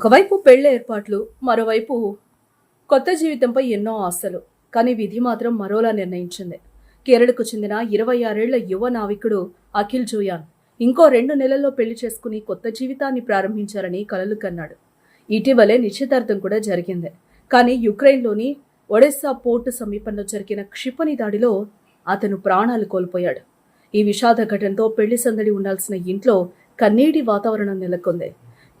ఒకవైపు పెళ్లి ఏర్పాట్లు, మరోవైపు కొత్త జీవితంపై ఎన్నో ఆశలు. కానీ విధి మాత్రం మరోలా నిర్ణయించింది. కేరళకు చెందిన 26 ఏళ్ల యువ నావికుడు అఖిల్ జోయాన్ ఇంకో 2 నెలల్లో పెళ్లి చేసుకుని కొత్త జీవితాన్ని ప్రారంభించాలని కలలు కన్నాడు. ఇటీవలే నిశ్చితార్థం కూడా జరిగింది. కానీ యుక్రెయిన్లోని ఒడెస్సా పోర్టు సమీపంలో జరిగిన క్షిపణి దాడిలో అతను ప్రాణాలు కోల్పోయాడు. ఈ విషాద ఘటనతో పెళ్లి సందడి ఉండాల్సిన ఇంట్లో కన్నీటి వాతావరణం నెలకొంది.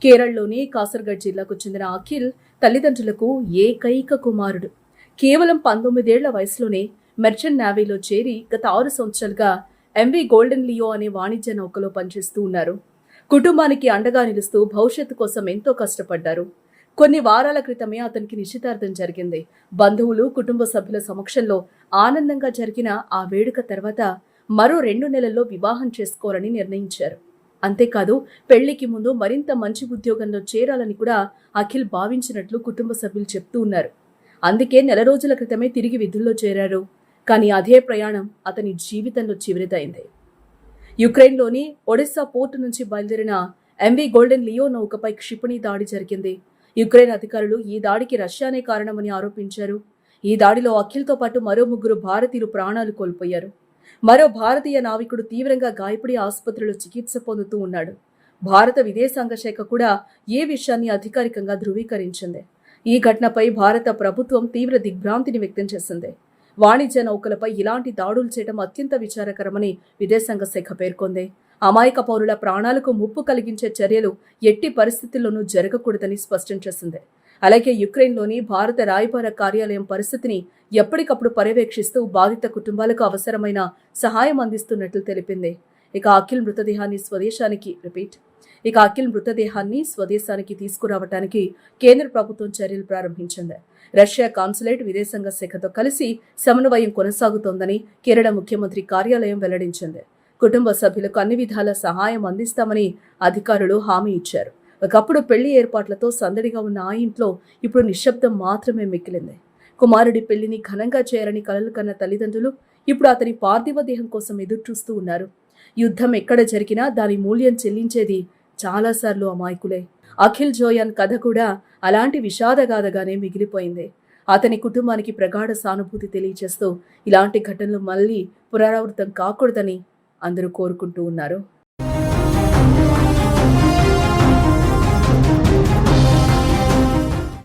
కేరళలోని కాసర్గఢ్ జిల్లాకు చెందిన అఖిల్ తల్లిదండ్రులకు ఏకైక కుమారుడు. కేవలం 19 ఏళ్ల వయసులోనే మెర్చెంట్ నేవీలో చేరి గత 6 సంవత్సరాలుగా ఎంవి గోల్డెన్ లియో అనే వాణిజ్య నౌకలో పనిచేస్తూ ఉన్నారు. కుటుంబానికి అండగా నిలుస్తూ భవిష్యత్తు కోసం ఎంతో కష్టపడ్డారు. కొన్ని వారాల క్రితమే అతనికి నిశ్చితార్థం జరిగింది. బంధువులు, కుటుంబ సభ్యుల సమక్షంలో ఆనందంగా జరిగిన ఆ వేడుక తర్వాత మరో 2 నెలల్లో వివాహం చేసుకోవాలని నిర్ణయించారు. అంతేకాదు, పెళ్లికి ముందు మరింత మంచి ఉద్యోగంలో చేరాలని కూడా అఖిల్ భావించినట్లు కుటుంబ సభ్యులు చెప్తూ ఉన్నారు. అందుకే నెల రోజుల క్రితమే తిరిగి విధుల్లో చేరారు. కానీ అదే ప్రయాణం అతని జీవితంలో చివరిదైంది. యుక్రెయిన్లోని ఒడెస్సా పోర్టు నుంచి బయలుదేరిన ఎంవి గోల్డెన్ లియో నౌకపై క్షిపణి దాడి జరిగింది. యుక్రెయిన్ అధికారులు ఈ దాడికి రష్యానే కారణమని ఆరోపించారు. ఈ దాడిలో అఖిల్తో పాటు మరో 3 భారతీయులు ప్రాణాలు కోల్పోయారు. మరో భారతీయ నావికుడు తీవ్రంగా గాయపడి ఆసుపత్రిలో చికిత్స పొందుతూ ఉన్నాడు. భారత విదేశాంగ శాఖ కూడా ఈ విషయాన్ని అధికారికంగా ధృవీకరించింది. ఈ ఘటనపై భారత ప్రభుత్వం తీవ్ర దిగ్భ్రాంతిని వ్యక్తం చేసింది. వాణిజ్య నౌకలపై ఇలాంటి దాడులు చేయడం అత్యంత విచారకరమని విదేశాంగ శాఖ పేర్కొంది. అమాయక పౌరుల ప్రాణాలకు ముప్పు కలిగించే చర్యలు ఎట్టి పరిస్థితుల్లోనూ జరగకూడదని స్పష్టం చేసింది. అలాగే యుక్రెయిన్లోని భారత రాయబార కార్యాలయం పరిస్థితిని ఎప్పటికప్పుడు పర్యవేక్షిస్తూ బాధిత కుటుంబాలకు అవసరమైన సహాయం అందిస్తున్నట్లు తెలిపింది. ఇక అఖిల్ మృతదేహాన్ని స్వదేశానికి తీసుకురావడానికి కేంద్ర ప్రభుత్వం చర్యలు ప్రారంభించింది. రష్యా కాన్సులేట్ విదేశాంగ శాఖతో కలిసి సమన్వయం కొనసాగుతోందని కేరళ ముఖ్యమంత్రి కార్యాలయం వెల్లడించింది. కుటుంబ సభ్యులకు అన్ని విధాల సహాయం అందిస్తామని అధికారులు హామీ ఇచ్చారు. ఒకప్పుడు పెళ్లి ఏర్పాట్లతో సందడిగా ఉన్న ఆ ఇంట్లో ఇప్పుడు నిశ్శబ్దం మాత్రమే మిగిలింది. కుమారుడి పెళ్లిని ఘనంగా చేయాలని కలలు కన్న తల్లిదండ్రులు ఇప్పుడు అతని పార్థివ దేహం కోసం ఎదురుచూస్తూ ఉన్నారు. యుద్ధం ఎక్కడ జరిగినా దాని మూల్యం చెల్లించేది చాలాసార్లు అమాయకులే. అఖిల్ జోయాన్ కథ కూడా అలాంటి విషాదగాథగానే మిగిలిపోయింది. అతని కుటుంబానికి ప్రగాఢ సానుభూతి తెలియజేస్తూ ఇలాంటి ఘటనలు మళ్లీ పునరావృతం కాకూడదని అందరూ కోరుకుంటూ ఉన్నారు.